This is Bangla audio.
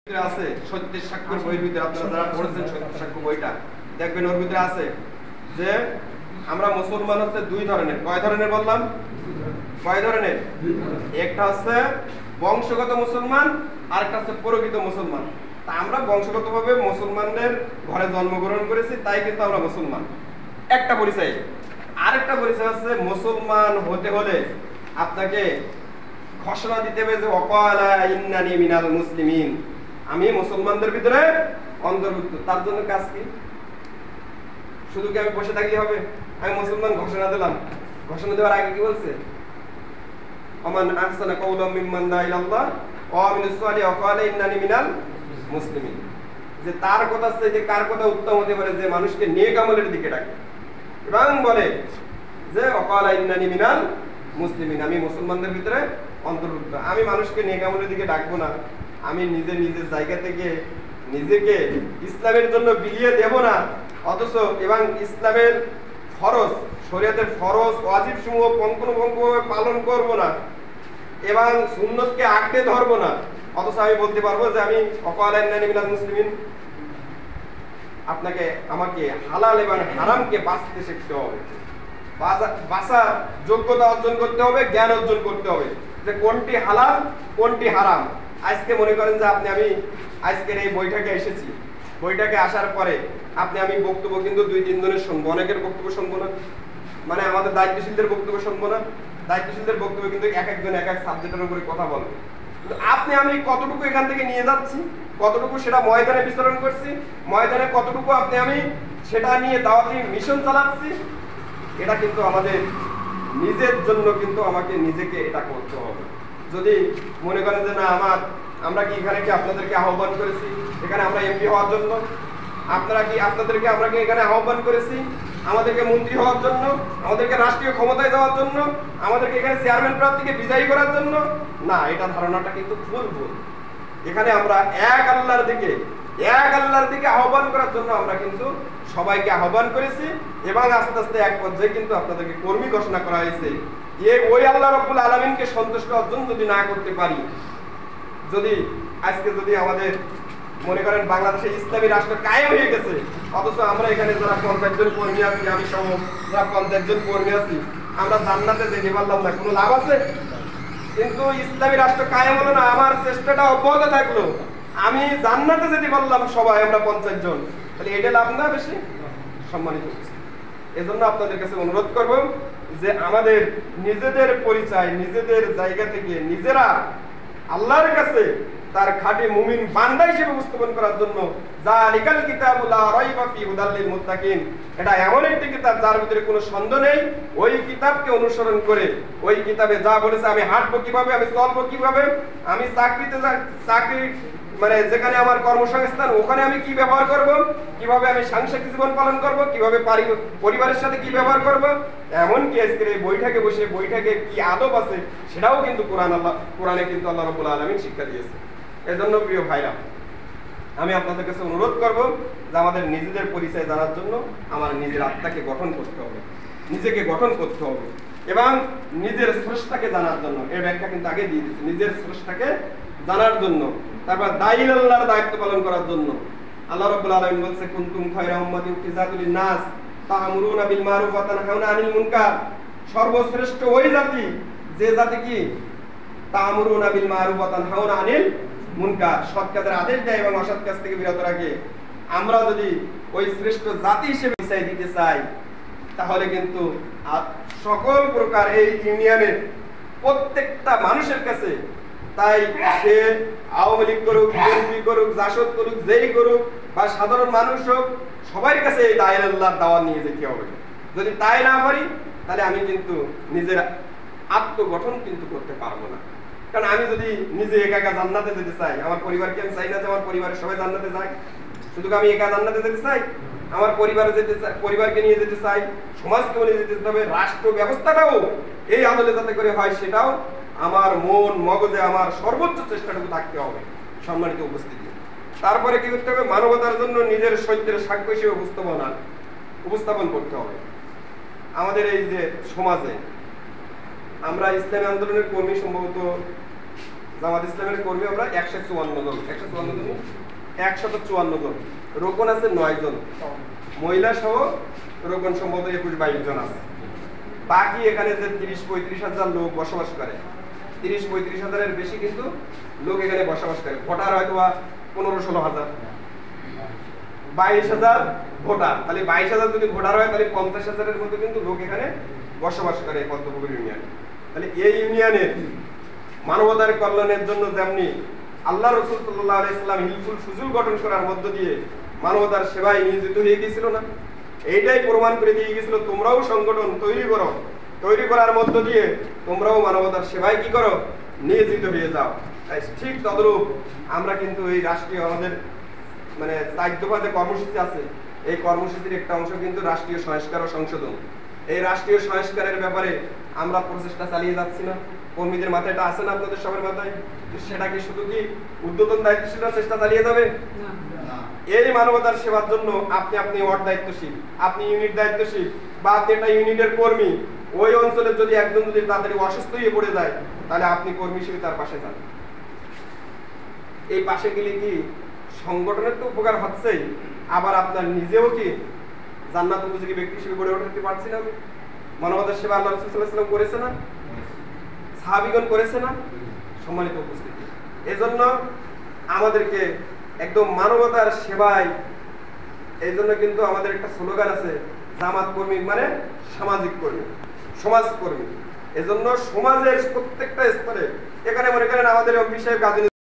আছে সত্যের সাক্ষ্য বইয়ের ভিতরে আপনারা যারা পড়েছেন সত্যের সাক্ষ্য বইটা দেখবেন ওর ভিতরে আছে যে আমরা মুসলমান হচ্ছে দুই ধরনের। কয় ধরনের বললাম? কয় ধরনের? একটা হচ্ছে বংশগত মুসলমান আর একটা হচ্ছে প্রকৃত মুসলমান। তা আমরা বংশগতভাবে মুসলমানদের ঘরে জন্মগ্রহণ করেছি তাই কিন্তু আমরা মুসলমান, একটা পরিচয়। আরেকটা পরিচয় হচ্ছে মুসলমান হতে হলে আপনাকে ঘোষণা দিতে হবে যে ওয়াকালা ইন্নানি মিনাল মুসলিমিন, আমি মুসলমানদের ভিতরে অন্তর্ভুক্ত। তার জন্য কাজ কি? শুধু কি আমি বসে থাকলে হবে? আমি মুসলমান ঘোষণা দিলাম, ঘোষণা দেওয়ার আগে কি বলছে? আমান আহসানা কাওলাম মিম্মান দা ইলাল্লাহ ওয়া আমিলুস সালিহাতি ওয়া ক্বালা ইন্নানি মিনাল মুসলিমিন। যে তার কথা আছে যে কার কথা উত্তম হতে পারে যে মানুষকে নেক আমলের দিকে ডাকে এবং বলে যে ওয়া ক্বালা ইন্নানি মিনাল মুসলিমিন, আমি মুসলমানদের ভিতরে অন্তর্ভুক্ত। আমি মানুষকে নেক আমলের দিকে ডাকবো না, আমি নিজের জায়গা থেকে নিজেকে ইসলামের জন্য বিলিয়ে দেব না, অথচ এবং ইসলামের ফরজ শরীয়তের ফরজ ওয়াজিব সমূহ পঙ্খানুপুঙ্খভাবে পালন করব না এবং সুন্নতকে আঁকড়ে ধরব না, অথচ আমি বলতে পারবো যে আমি ওয়াকালা ইন্নানি মিনাল মুসলিমিন। আপনাকে আমাকে হালাল এবং হারামকে বাঁচতে শিখতে হবে, বাঁচার যোগ্যতা অর্জন করতে হবে, জ্ঞান অর্জন করতে হবে যে কোনটি হালাল কোনটি হারাম। আজকে মনে করেন যে আমি আজকের এই বইটাকে এসেছি, বইটাকে আসার পরে আমি বক্তব্য কিন্তু 2-3 জনের শুনবো, অনেকের বক্তব্য শুনবো না, মানে আমাদের দায়িত্বশীলদের বক্তব্য শুনবো না। দায়িত্বশীলদের বক্তব্য কিন্তু এক একজন এক এক সাবজেক্টের উপরে কথা বলবে। আমি কতটুকু এখান থেকে নিয়ে যাচ্ছি, কতটুকু সেটা ময়দানে বিচরণ করছি, ময়দানে কতটুকু আমি সেটা নিয়ে দাওয়াতি মিশন চালাচ্ছি, এটা কিন্তু আমাদের নিজের জন্য কিন্তু আমাকে নিজেকে এটা করতে হবে। যদি মনে করেন যে না আমরা কি এখানে কি আপনাদেরকে আহ্বান করেছি এখানে আমরা এমপি হওয়ার জন্য, আমরা কি এখানে আহ্বান করেছি আমাদেরকে মন্ত্রী হওয়ার জন্য, আমাদেরকে রাষ্ট্রীয় ক্ষমতায় যাওয়ার জন্য, আমাদেরকে এখানে চেয়ারম্যান প্রার্থীকে বিজয়ী করার জন্য না, এটা ধারণাটা কিন্তু ভুল। এখানে আমরা এক আল্লাহর দিকে আহ্বান করার জন্য আমরা কিন্তু সবাইকে আহ্বান করেছি এবং আস্তে আস্তে এক পর্যায়ে কিন্তু আপনাদেরকে কর্মী ঘোষণা করা হয়েছে। ওই আল্লাহ রাব্বুল আলামিনকে সন্তুষ্ট অর্জন যদি না করতে পারি, আজকে আমাদের মনে করেন বাংলাদেশে ইসলামী রাষ্ট্র কায়েম হয়ে গেছে, অথচ আমরা এখানে যারা 50 জন কর্মী আছি, আমি সহ যারা 50 জন কর্মী আছি, আমরা জান্নাতে যেতে পারলাম না, কোনো লাভ আছে? কিন্তু ইসলামী রাষ্ট্র কায়েম হলো না, আমার চেষ্টাটা অব্যাহত থাকলো, আমি জান্নাতে যেতে পারলাম সবাই আমরা 50 জন, তাহলে এটা লাভ না বেশি? সম্মানিত হচ্ছে। এজন্য আপনাদের কাছে অনুরোধ করব যে আমাদের নিজেদের পরিচয় নিজেদের জায়গা থেকে নিজেরা আল্লাহর কাছে তার খাঁটি মুমিন বান্দা হিসেবে উপস্থাপন করার জন্য যালিকাল কিতাবু লা রাইবা ফিহি হুদাল লিল মুত্তাকিন, এটা এমন একটি কিতাব যার ভিতরে কোনো সন্দেহ নেই। ওই কিতাবকে অনুসরণ করে ওই কিতাবে যা বলেছে আমি হাঁটবো কিভাবে, আমি চলবো কিভাবে, আমি চাকরি মানে যেখানে আমার কর্মসংস্থান ওখানে আমি কি ব্যবহার করব, কিভাবে আমি সাংসারিক জীবন পালন করব, কিভাবে পরিবারের সাথে কি ব্যবহার করব, এমনকি আজকের এই বইটাকে কি আদব আছে সেটাও কিন্তু কোরআনে কিন্তু আল্লাহ রাব্বুল আলামিন শিক্ষা দিয়েছে। এজন্য প্রিয় ভাইরা, আমি আপনাদের কাছে অনুরোধ করব যে আমাদের নিজেদের পরিচয় জানার জন্য আমার নিজের আত্মাকে গঠন করতে হবে, নিজেকে গঠন করতে হবে এবং নিজের স্রষ্টাকে জানার জন্য, এর ব্যাখ্যা কিন্তু আগে দিয়ে দিচ্ছি, নিজের স্রষ্টাকে জানার জন্য, তারপর দায়ীল আল্লাহর দায়িত্ব পালন করার জন্য। আল্লাহ রাব্বুল আলামিন বলেছে কুনতুম খায়রা উম্মাতিন উখরিজাত লিন-নাস তা'মুরুনা বিল মারুফ ওয়া তানহাউনা আনিল মুনকার। সর্বশ্রেষ্ঠ ওই জাতি যে জাতি কি তা'মুরুনা বিল মারুফ ওয়া তানহাউনা আনিল মুনকার, সৎ কাজের আদেশ দেয় এবং অসৎ কাজ থেকে বিরত রাখে। আমরা যদি ওই শ্রেষ্ঠ জাতি হিসেবে পরিচয় দিতে চাই তাহলে কিন্তু সকল প্রকার এই ইউনিয়নের প্রত্যেকটা মানুষের কাছে, তাই সে আওয়ামী লীগ করুক, বিএনপি করুক, জাসদ করুক, যেই করুক বা সাধারণ মানুষ হোক, সবার কাছে এই দায়ীল আল্লাহর দাওয়াত নিয়ে যেতে হবে। যদি তাই না পারি তাহলে আমি কিন্তু নিজের আত্মগঠন কিন্তু করতে পারবো না। কারণ আমি যদি নিজে একা জান্নাতে যেতে চাই, আমার পরিবারকে আমি চাই না যে আমার পরিবারের সবাই জান্নাতে যায়, শুধু আমি একা জান্নাতে যেতে চাই, আমার পরিবারকে নিয়ে যেতে চাই, সমাজকে নিয়ে যেতে হবে, রাষ্ট্র ব্যবস্থাটাও এই আদলে যাতে করে হয় সেটাও আমার মন মগজে আমার সর্বোচ্চ চেষ্টাটুকু থাকতে হবে। সম্মানিত উপস্থিতি, তারপরে কি করতে হবে? মানবতার জন্য নিজের সত্যের সাক্ষ্য হিসেবে উপস্থাপন করতে হবে। আমাদের এই যে সমাজে আমরা ইসলামী আন্দোলনের কর্মী সম্ভবত জামাত ইসলামের কর্মী আমরা 154 জন, 154 জন। রোকন আছে 9 জন, মহিলা সহ রোকন সম্ভবত 21-22 জন আছে। বাকি এখানে যে 30-35 হাজার লোক বসবাস করে, 30-35 হাজারের বেশি কিন্তু লোক এখানে বসবাস করে। ভোটার হয়তো 15-16 হাজার, 22 হাজার ভোটার। তাহলে 22 হাজার যদি ভোটার হয় তাহলে 50 হাজারের মতো কিন্তু লোক এখানে বসবাস করে পদ্মপুকুর ইউনিয়নে। তাহলে এই ইউনিয়নের মানবতার কল্যাণের জন্য যেমনি আল্লাহ রাসূল সাল্লাল্লাহু আলাইহি সাল্লাম হিলফুল ফুজুল গঠন করার মধ্য দিয়ে মানবতার সেবায় নিয়োজিত হয়ে গিয়েছিল না, এইটাই প্রমাণ করে দিয়ে গিয়েছিল তোমরাও সংগঠন তৈরি করো, তৈরি করার মধ্য দিয়ে তোমরাও মানবতার সেবায় কি করো, নিয়োজিত হয়ে যাও। তাই ঠিক তদ্রূপ আমরা কিন্তু এই রাষ্ট্রীয় আমাদের মানে 4 দফা যে কর্মসূচি আছে, এই কর্মসূচির একটা অংশ কিন্তু রাষ্ট্রীয় সংস্কার ও সংশোধন। এই রাষ্ট্রীয় সংস্কারের ব্যাপারে আমরা প্রচেষ্টা চালিয়ে যাচ্ছি না? কর্মীদের মাথায় এটা আছে না, আপনাদের সবার মাথায়? সেটা কি শুধু কি উদ্যোতন দায়িত্বশীলরা চেষ্টা চালিয়ে যাবে? এই মানবতার সেবার জন্য আপনি ওয়ার্ড দায়িত্বশীল, আপনি ইউনিট দায়িত্বশীল, বা আপনি একটা ইউনিটের কর্মী, ওই অঞ্চলের যদি একজন যদি তাড়াতাড়ি অসুস্থ হয়ে পড়ে যায় তাহলে আপনি কর্মী হিসেবে তার পাশে যান। এই পাশে গেলে কি সংগঠনের তো উপকার হচ্ছেই, আবার আপনার নিজেও কি জান্নাত উপযোগী ব্যক্তি হিসেবে গড়ে উঠতে পারছি না? মানবতার সেবা আল্লাহ রাসূল সাল্লাল্লাহু আলাইহি ওয়াসাল্লাম করেছে না? সাহাবীগণ করেছে না? সম্মানিত উপস্থিতি, এজন্য আমাদেরকে একদম মানবতার সেবায়, এই জন্য কিন্তু আমাদের একটা স্লোগান আছে, জামাত কর্মী মানে সামাজিক কর্মী, সমাজ কর্মী। এজন্য সমাজের প্রত্যেকটা স্তরে, এখানে মনে করেন আমাদের এমপি সাহেব কাজী